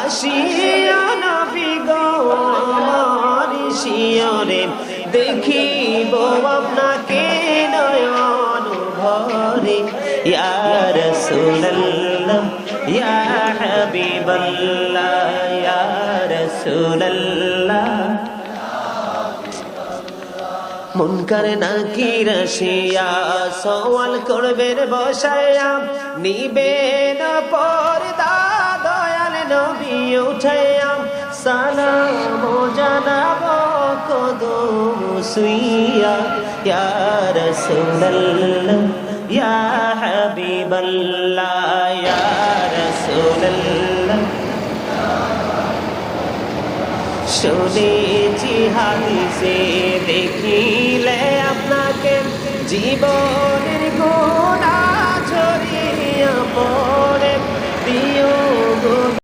আসিয়া নবী গো আমার শিয়রে দেখিব আপনাকে নয়ন ভরে ইয়া রাসূলুল্লাহ ইয়া হাবিবাল্লাহ ইয়া রাসূলুল্লাহ মুনকার নাকির আসিয়া সওয়াল করবেন বসায়া নিবেন পর্দা দয়াল নবী উঠাইয়া সালাম জানাব কদম সুইয়া ইয়া রাসূলুল্লাহ ইয়া হাবিবাল্লাহ ইয়া রাসূলুল্লাহ শুনেছি হাদিসে দেখিলে আপনাকে জীবনের গোনা ঝরিয়া পড়ে প্রিয়